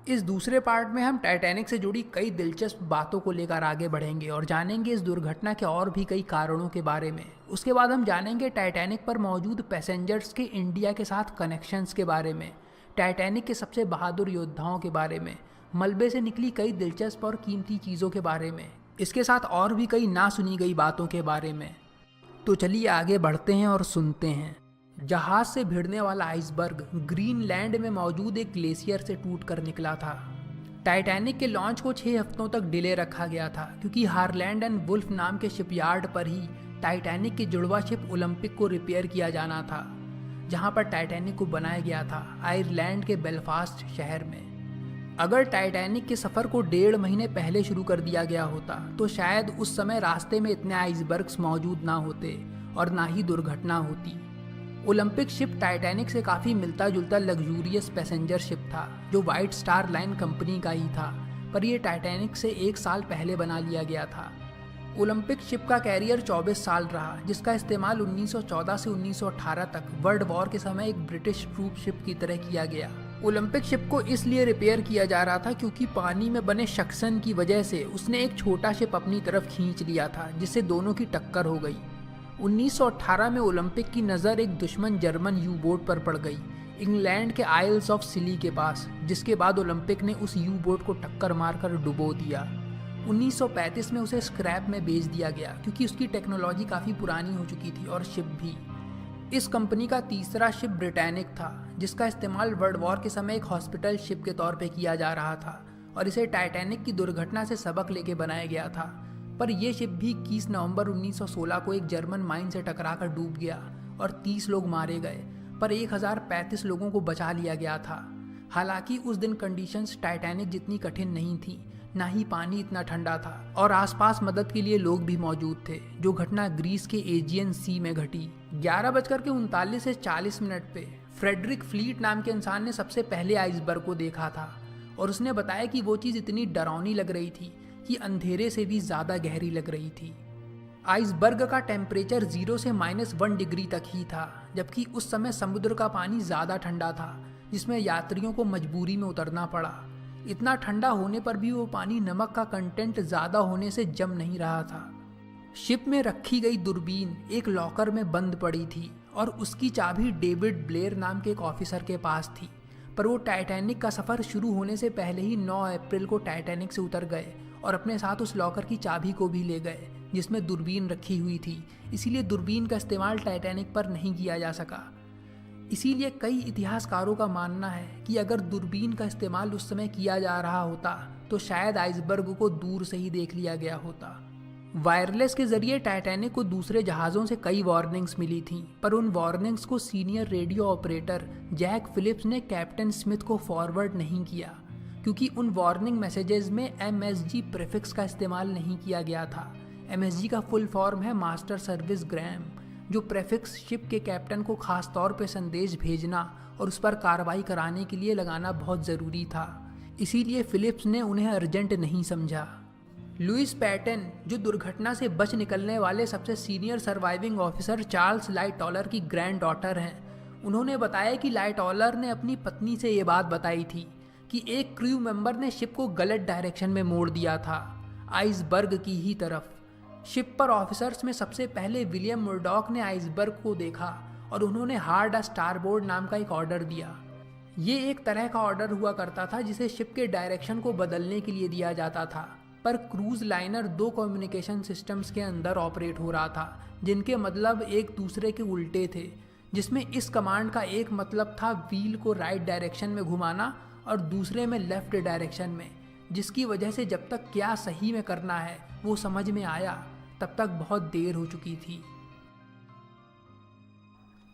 इस दूसरे पार्ट में हम टाइटैनिक से जुड़ी कई दिलचस्प बातों को लेकर आगे बढ़ेंगे और जानेंगे इस दुर्घटना के और भी कई कारणों के बारे में। उसके बाद हम जानेंगे टाइटैनिक पर मौजूद पैसेंजर्स के इंडिया के साथ कनेक्शंस के बारे में, टाइटैनिक के सबसे बहादुर योद्धाओं के बारे में, मलबे से निकली कई दिलचस्प और कीमती चीज़ों के बारे में, इसके साथ और भी कई ना सुनी गई बातों के बारे में। तो चलिए आगे बढ़ते हैं और सुनते हैं। जहाज से भिड़ने वाला आइसबर्ग ग्रीनलैंड में मौजूद एक ग्लेशियर से टूट कर निकला था। टाइटैनिक के लॉन्च को 6 हफ्तों तक डिले रखा गया था क्योंकि हारलैंड एंड वुल्फ नाम के शिपयार्ड पर ही टाइटैनिक की जुड़वा शिप ओलंपिक को रिपेयर किया जाना था, जहां पर टाइटैनिक को बनाया गया था आयरलैंड के बेलफास्ट शहर में। अगर टाइटैनिक के सफ़र को 1.5 महीने पहले शुरू कर दिया गया होता तो शायद उस समय रास्ते में इतने आइसबर्ग्स मौजूद ना होते और ना ही दुर्घटना होती। ओलंपिक शिप टाइटैनिक से काफ़ी मिलता जुलता लग्जूरियस पैसेंजर शिप था जो वाइट स्टार लाइन कंपनी का ही था, पर यह टाइटैनिक से 1 साल पहले बना लिया गया था। ओलंपिक शिप का कैरियर 24 साल रहा, जिसका इस्तेमाल 1914 से 1918 तक वर्ल्ड वॉर के समय एक ब्रिटिश ट्रूप शिप की तरह किया गया। ओलंपिक शिप को इसलिए रिपेयर किया जा रहा था क्योंकि पानी में बने सक्शन की वजह से उसने एक छोटा शिप अपनी तरफ खींच लिया था, जिससे दोनों की टक्कर हो गई। 1918 में ओलंपिक की नज़र एक दुश्मन जर्मन यू बोट पर पड़ गई, इंग्लैंड के आइल्स ऑफ सिली के पास, जिसके बाद ओलंपिक ने उस यू बोट को टक्कर मारकर डुबो दिया। 1935 में उसे स्क्रैप में बेच दिया गया क्योंकि उसकी टेक्नोलॉजी काफ़ी पुरानी हो चुकी थी और शिप भी। इस कंपनी का तीसरा शिप ब्रिटानिक था, जिसका इस्तेमाल वर्ल्ड वॉर के समय एक हॉस्पिटल शिप के तौर पे किया जा रहा था और इसे टाइटैनिक की दुर्घटना से सबक लेके बनाया गया था। पर यह शिप भी 21 नवंबर 1916 को एक जर्मन माइन से टकराकर डूब गया और 30 लोग मारे गए, पर 1035 लोगों को बचा लिया गया था। हालांकि उस दिन कंडीशंस टाइटैनिक जितनी कठिन नहीं थी, ना ही पानी इतना ठंडा था और आसपास मदद के लिए लोग भी मौजूद थे। जो घटना ग्रीस के एजियन सी में घटी। 11:39 से 40 मिनट पे फ्रेडरिक फ्लीट नाम के इंसान ने सबसे पहले आइसबर्ग को देखा था और उसने बताया कि वो चीज़ इतनी डरावनी लग रही थी कि अंधेरे से भी ज़्यादा गहरी लग रही थी। आइसबर्ग का टेम्परेचर 0 से -1 डिग्री तक ही था, जबकि उस समय समुद्र का पानी ज़्यादा ठंडा था, जिसमें यात्रियों को मजबूरी में उतरना पड़ा। इतना ठंडा होने पर भी वो पानी नमक का कंटेंट ज़्यादा होने से जम नहीं रहा था। शिप में रखी गई दूरबीन एक लॉकर में बंद पड़ी थी और उसकी चाबी डेविड ब्लेयर नाम के एक ऑफिसर के पास थी, पर वो टाइटैनिक का सफ़र शुरू होने से पहले ही 9 अप्रैल को टाइटैनिक से उतर गए और अपने साथ उस लॉकर की चाबी को भी ले गए जिसमें दूरबीन रखी हुई थी। इसीलिए दूरबीन का इस्तेमाल टाइटैनिक पर नहीं किया जा सका। इसीलिए कई इतिहासकारों का मानना है कि अगर दूरबीन का इस्तेमाल उस समय किया जा रहा होता तो शायद आइसबर्ग को दूर से ही देख लिया गया होता। वायरलेस के जरिए टाइटैनिक को दूसरे जहाज़ों से कई वार्निंग्स मिली थीं, पर उन वार्निंग्स को senior radio operator Jack Phillips ने कैप्टन स्मिथ को फॉरवर्ड नहीं किया क्योंकि उन वार्निंग मैसेजेस में MSG प्रीफिक्स का इस्तेमाल नहीं किया गया था। MSG का फुल फॉर्म है मास्टर सर्विस ग्राम, जो प्रेफिक्स शिप के कैप्टन को खास तौर पे संदेश भेजना और उस पर कार्रवाई कराने के लिए लगाना बहुत ज़रूरी था। इसीलिए फिलिप्स ने उन्हें अर्जेंट नहीं समझा। लुइस पैटन, जो दुर्घटना से बच निकलने वाले सबसे सीनियर सर्वाइविंग ऑफिसर चार्ल्स लाइटॉलर की ग्रैंड डॉटर हैं, उन्होंने बताया कि लाइटॉलर ने अपनी पत्नी से ये बात बताई थी कि एक क्रू मेंबर ने शिप को गलत डायरेक्शन में मोड़ दिया था, आइसबर्ग की ही तरफ। शिप पर ऑफिसर्स में सबसे पहले विलियम मुर्डॉक ने आइसबर्ग को देखा और उन्होंने हार्ड स्टारबोर्ड नाम का एक ऑर्डर दिया। ये एक तरह का ऑर्डर हुआ करता था जिसे शिप के डायरेक्शन को बदलने के लिए दिया जाता था, पर क्रूज लाइनर 2 कम्युनिकेशन सिस्टम्स के अंदर ऑपरेट हो रहा था जिनके मतलब एक दूसरे के उल्टे थे, जिसमें इस कमांड का एक मतलब था व्हील को राइट डायरेक्शन में घुमाना और दूसरे में लेफ्ट डायरेक्शन में, जिसकी वजह से जब तक क्या सही में करना है वो समझ में आया तब तक बहुत देर हो चुकी थी।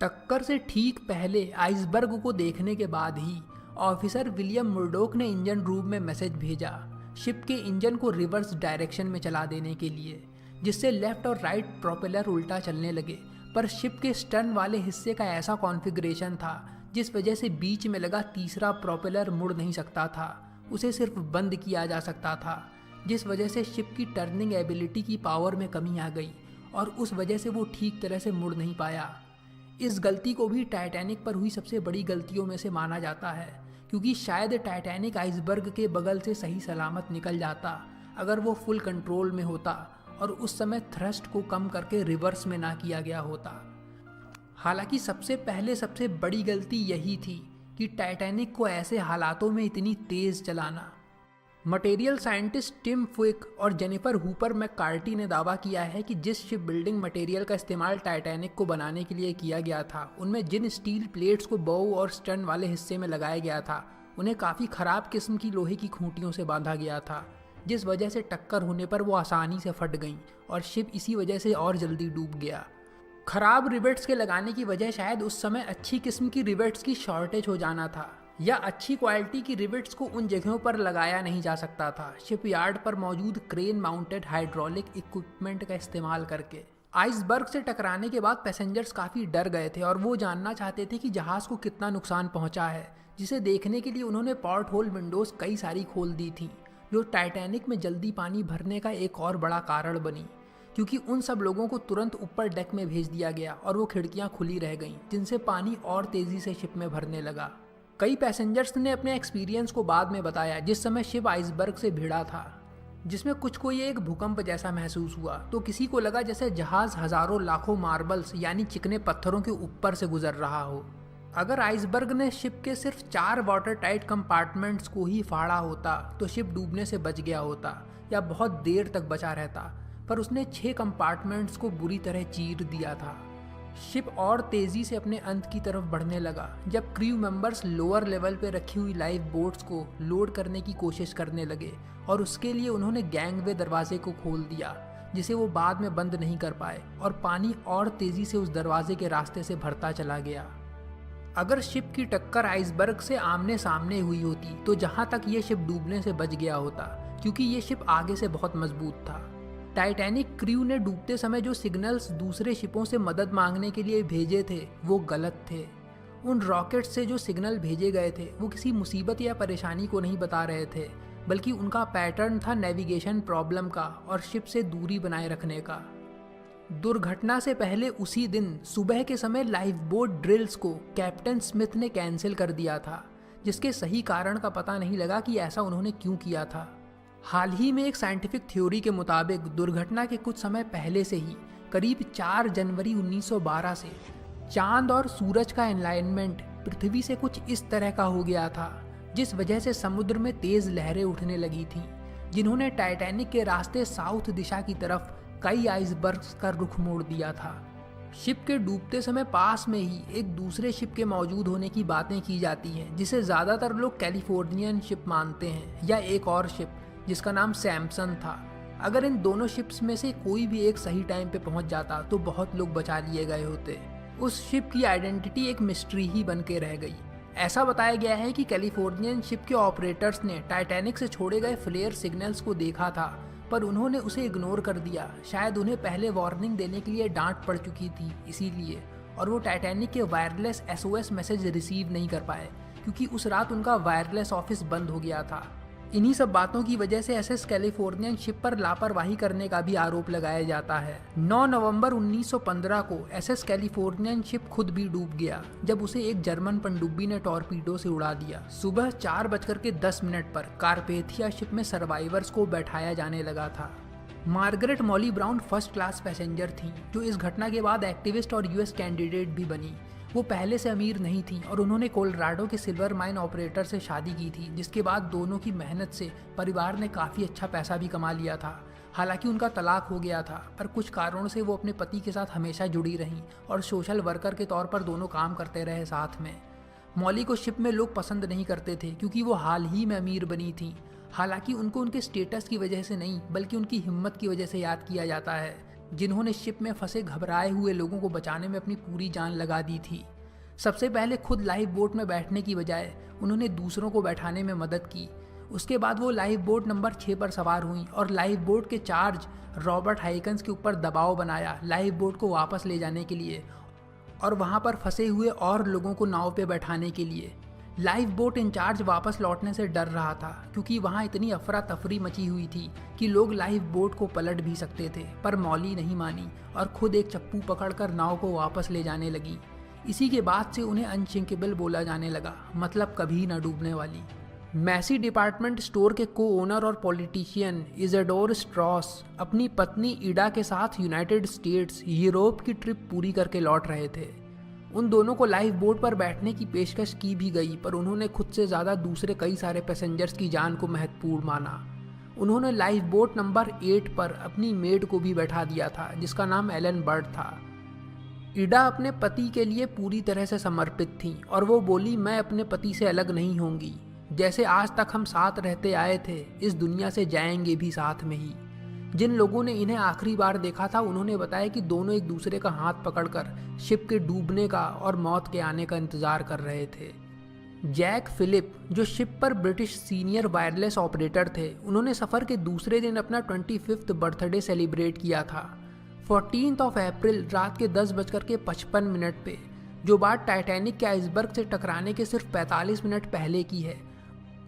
टक्कर से ठीक पहले आइसबर्ग को देखने के बाद ही ऑफिसर विलियम मुर्डोक ने इंजन रूम में मैसेज भेजा शिप के इंजन को रिवर्स डायरेक्शन में चला देने के लिए, जिससे लेफ्ट और राइट प्रोपेलर उल्टा चलने लगे। पर शिप के स्टर्न वाले हिस्से का ऐसा कॉन्फ़िगरेशन था जिस वजह से बीच में लगा तीसरा प्रोपेलर मुड़ नहीं सकता था, उसे सिर्फ बंद किया जा सकता था, जिस वजह से शिप की टर्निंग एबिलिटी की पावर में कमी आ गई और उस वजह से वो ठीक तरह से मुड़ नहीं पाया। इस गलती को भी टाइटैनिक पर हुई सबसे बड़ी गलतियों में से माना जाता है क्योंकि शायद टाइटैनिक आइसबर्ग के बगल से सही सलामत निकल जाता अगर वो फुल कंट्रोल में होता और उस समय थ्रस्ट को कम करके रिवर्स में ना किया गया होता। हालांकि सबसे पहले सबसे बड़ी गलती यही थी कि टाइटैनिक को ऐसे हालातों में इतनी तेज़ चलाना। मटेरियल साइंटिस्ट टिम फुइक और जेनिफर हूपर मैककार्टी ने दावा किया है कि जिस शिप बिल्डिंग मटेरियल का इस्तेमाल टाइटैनिक को बनाने के लिए किया गया था, उनमें जिन स्टील प्लेट्स को बो और स्टर्न वाले हिस्से में लगाया गया था, उन्हें काफ़ी ख़राब किस्म की लोहे की खूंटियों से बांधा गया था, जिस वजह से टक्कर होने पर वो आसानी से फट गईं और शिप इसी वजह से और जल्दी डूब गया। खराब रिवेट्स के लगाने की वजह शायद उस समय अच्छी किस्म की रिवेट्स की शॉर्टेज हो जाना था, या अच्छी क्वालिटी की रिवेट्स को उन जगहों पर लगाया नहीं जा सकता था शिपयार्ड पर मौजूद क्रेन माउंटेड हाइड्रोलिक इक्विपमेंट का इस्तेमाल करके। आइसबर्ग से टकराने के बाद पैसेंजर्स काफ़ी डर गए थे और वो जानना चाहते थे कि जहाज़ को कितना नुकसान पहुंचा है, जिसे देखने के लिए उन्होंने पॉर्ट होल विंडोज़ कई सारी खोल दी थी, जो टाइटैनिक में जल्दी पानी भरने का एक और बड़ा कारण बनी, क्योंकि उन सब लोगों को तुरंत ऊपर डेक में भेज दिया गया और वो खिड़कियां खुली रह गईं, जिनसे पानी और तेज़ी से शिप में भरने लगा। कई पैसेंजर्स ने अपने एक्सपीरियंस को बाद में बताया जिस समय शिप आइसबर्ग से भिड़ा था, जिसमें कुछ को ये एक भूकंप जैसा महसूस हुआ, तो किसी को लगा जैसे जहाज़ हज़ारों लाखों मार्बल्स यानी चिकने पत्थरों के ऊपर से गुजर रहा हो। अगर आइसबर्ग ने शिप के सिर्फ 4 वाटर टाइट कंपार्टमेंट्स को ही फाड़ा होता तो शिप डूबने से बच गया होता या बहुत देर तक बचा रहता, पर उसने 6 कंपार्टमेंट्स को बुरी तरह चीर दिया था। शिप और तेज़ी से अपने अंत की तरफ बढ़ने लगा जब क्रू मेंबर्स लोअर लेवल पे रखी हुई लाइफ बोट्स को लोड करने की कोशिश करने लगे, और उसके लिए उन्होंने गैंगवे दरवाजे को खोल दिया, जिसे वो बाद में बंद नहीं कर पाए, और पानी और तेज़ी से उस दरवाजे के रास्ते से भरता चला गया। अगर शिप की टक्कर आइसबर्ग से आमने सामने हुई होती तो जहाँ तक ये शिप डूबने से बच गया होता, क्योंकि ये शिप आगे से बहुत मजबूत था। टाइटैनिक क्रू ने डूबते समय जो सिग्नल्स दूसरे शिपों से मदद मांगने के लिए भेजे थे वो गलत थे। उन रॉकेट्स से जो सिग्नल भेजे गए थे वो किसी मुसीबत या परेशानी को नहीं बता रहे थे, बल्कि उनका पैटर्न था नेविगेशन प्रॉब्लम का और शिप से दूरी बनाए रखने का। दुर्घटना से पहले उसी दिन सुबह के समय लाइफ बोट ड्रिल्स को कैप्टन स्मिथ ने कैंसिल कर दिया था, जिसके सही कारण का पता नहीं लगा कि ऐसा उन्होंने क्यों किया था। हाल ही में एक साइंटिफिक थ्योरी के मुताबिक दुर्घटना के कुछ समय पहले से ही करीब 4 जनवरी 1912 से चांद और सूरज का एलाइनमेंट पृथ्वी से कुछ इस तरह का हो गया था, जिस वजह से समुद्र में तेज लहरें उठने लगी थीं, जिन्होंने टाइटैनिक के रास्ते साउथ दिशा की तरफ कई आइसबर्ग्स का रुख मोड़ दिया था। शिप के डूबते समय पास में ही एक दूसरे शिप के मौजूद होने की बातें की जाती हैं, जिसे ज़्यादातर लोग कैलिफोर्नियन शिप मानते हैं, या एक और शिप जिसका नाम सैमसन था। अगर इन दोनों शिप्स में से कोई भी एक सही टाइम पे पहुंच जाता तो बहुत लोग बचा लिए गए होते। उस शिप की आइडेंटिटी एक मिस्ट्री ही बन के रह गई। ऐसा बताया गया है कि कैलिफोर्नियन शिप के ऑपरेटर्स ने टाइटैनिक से छोड़े गए फ्लेयर सिग्नल्स को देखा था, पर उन्होंने उसे इग्नोर कर दिया। शायद उन्हें पहले वार्निंग देने के लिए डांट पड़ चुकी थी इसीलिए, और वो टाइटैनिक के वायरलेस SOS मैसेज रिसीव नहीं कर पाए, क्योंकि उस रात उनका वायरलेस ऑफिस बंद हो गया था। इन्हीं सब बातों की वजह से SS कैलिफोर्नियन शिप पर लापरवाही करने का भी आरोप लगाया जाता है। 9 नवंबर 1915 को SS कैलिफोर्नियन शिप खुद भी डूब गया जब उसे एक जर्मन पनडुब्बी ने टॉर्पीडो से उड़ा दिया। सुबह 4:10 पर कारपेथिया शिप में सर्वाइवर्स को बैठाया जाने लगा था। Margaret Molly brown first class passenger थी, जो इस घटना के बाद एक्टिविस्ट और US कैंडिडेट भी बनी। वो पहले से अमीर नहीं थी और उन्होंने कोलोराडो के सिल्वर माइन ऑपरेटर से शादी की थी, जिसके बाद दोनों की मेहनत से परिवार ने काफ़ी अच्छा पैसा भी कमा लिया था। हालांकि उनका तलाक हो गया था, पर कुछ कारणों से वो अपने पति के साथ हमेशा जुड़ी रहीं और सोशल वर्कर के तौर पर दोनों काम करते रहे साथ में। मॉली को शिप में लोग पसंद नहीं करते थे क्योंकि वो हाल ही में अमीर बनी थी। हालांकि उनको उनके स्टेटस की वजह से नहीं, बल्कि उनकी हिम्मत की वजह से याद किया जाता है, जिन्होंने शिप में फंसे घबराए हुए लोगों को बचाने में अपनी पूरी जान लगा दी थी। सबसे पहले खुद लाइफ बोट में बैठने की बजाय उन्होंने दूसरों को बैठाने में मदद की। उसके बाद वो लाइफ बोट नंबर 6 पर सवार हुई और लाइफ बोट के चार्ज रॉबर्ट हाइकन्स के ऊपर दबाव बनाया लाइफ बोट को वापस ले जाने के लिए और वहाँ पर फंसे हुए और लोगों को नाव पे बैठाने के लिए। लाइफ बोट इंचार्ज वापस लौटने से डर रहा था क्योंकि वहाँ इतनी अफरा तफरी मची हुई थी कि लोग लाइफ बोट को पलट भी सकते थे, पर मॉली नहीं मानी और खुद एक चप्पू पकड़कर नाव को वापस ले जाने लगी। इसी के बाद से उन्हें अनसिंकेबल बोला जाने लगा, मतलब कभी न डूबने वाली। मैसी डिपार्टमेंट स्टोर के को ओनर और पॉलिटिशियन इज़ाडोर स्ट्रॉस अपनी पत्नी इडा के साथ यूनाइटेड स्टेट्स यूरोप की ट्रिप पूरी करके लौट रहे थे। उन दोनों को लाइफ बोट पर बैठने की पेशकश की भी गई, पर उन्होंने खुद से ज़्यादा दूसरे कई सारे पैसेंजर्स की जान को महत्वपूर्ण माना। उन्होंने लाइफ बोट नंबर 8 पर अपनी मेड को भी बैठा दिया था, जिसका नाम एलन बर्ड था। इडा अपने पति के लिए पूरी तरह से समर्पित थी और वो बोली, मैं अपने पति से अलग नहीं होंगी। जैसे आज तक हम साथ रहते आए थे, इस दुनिया से जाएंगे भी साथ में ही। जिन लोगों ने इन्हें आखिरी बार देखा था उन्होंने बताया कि दोनों एक दूसरे का हाथ पकड़कर शिप के डूबने का और मौत के आने का इंतजार कर रहे थे। जैक फिलिप, जो शिप पर ब्रिटिश सीनियर वायरलेस ऑपरेटर थे, उन्होंने सफ़र के दूसरे दिन अपना 25th बर्थडे सेलिब्रेट किया था। 14 अप्रैल रात के 10:55 पे, जो बात टाइटैनिक के आइसबर्ग से टकराने के सिर्फ 45 मिनट पहले की है।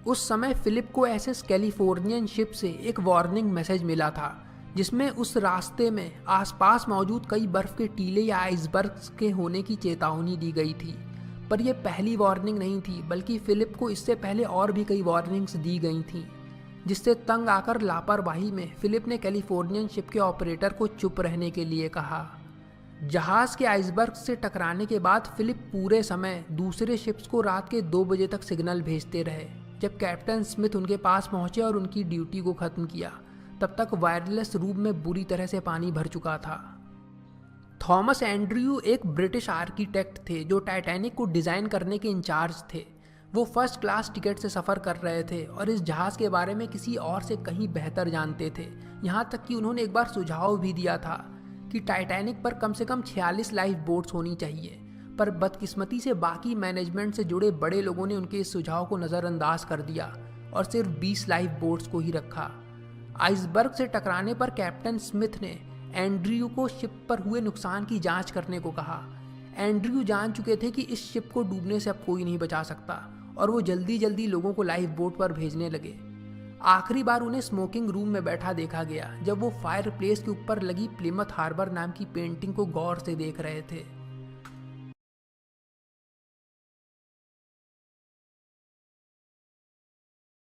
उस समय फिलिप को एसएस कैलिफोर्नियन शिप से एक वार्निंग मैसेज मिला था, जिसमें उस रास्ते में आसपास मौजूद कई बर्फ के टीले या आइसबर्ग्स के होने की चेतावनी दी गई थी। पर यह पहली वार्निंग नहीं थी, बल्कि फिलिप को इससे पहले और भी कई वार्निंग्स दी गई थीं, जिससे तंग आकर लापरवाही में फिलिप ने कैलिफोर्नियन शिप के ऑपरेटर को चुप रहने के लिए कहा। जहाज के आइसबर्ग से टकराने के बाद फिलिप पूरे समय दूसरे शिप्स को रात के 2 बजे तक सिग्नल भेजते रहे। जब कैप्टन स्मिथ उनके पास पहुंचे और उनकी ड्यूटी को ख़त्म किया, तब तक वायरलेस रूम में बुरी तरह से पानी भर चुका था। थॉमस एंड्रयू एक ब्रिटिश आर्किटेक्ट थे जो टाइटैनिक को डिज़ाइन करने के इंचार्ज थे। वो फर्स्ट क्लास टिकट से सफ़र कर रहे थे और इस जहाज़ के बारे में किसी और से कहीं बेहतर जानते थे। यहाँ तक कि उन्होंने एक बार सुझाव भी दिया था कि टाइटैनिक पर कम से कम 46 लाइफ बोट्स होनी चाहिए, पर बदकिस्मती से बाकी मैनेजमेंट से जुड़े बड़े लोगों ने उनके इस सुझाव को नज़रअंदाज कर दिया और सिर्फ 20 लाइफ बोट्स को ही रखा। आइसबर्ग से टकराने पर कैप्टन स्मिथ ने एंड्रयू को शिप पर हुए नुकसान की जांच करने को कहा। एंड्रयू जान चुके थे कि इस शिप को डूबने से अब कोई नहीं बचा सकता और वो जल्दी जल्दी लोगों को लाइफ बोट पर भेजने लगे। आखिरी बार उन्हें स्मोकिंग रूम में बैठा देखा गया, जब वो फायर प्लेस के ऊपर लगी प्लिमथ हार्बर नाम की पेंटिंग को गौर से देख रहे थे।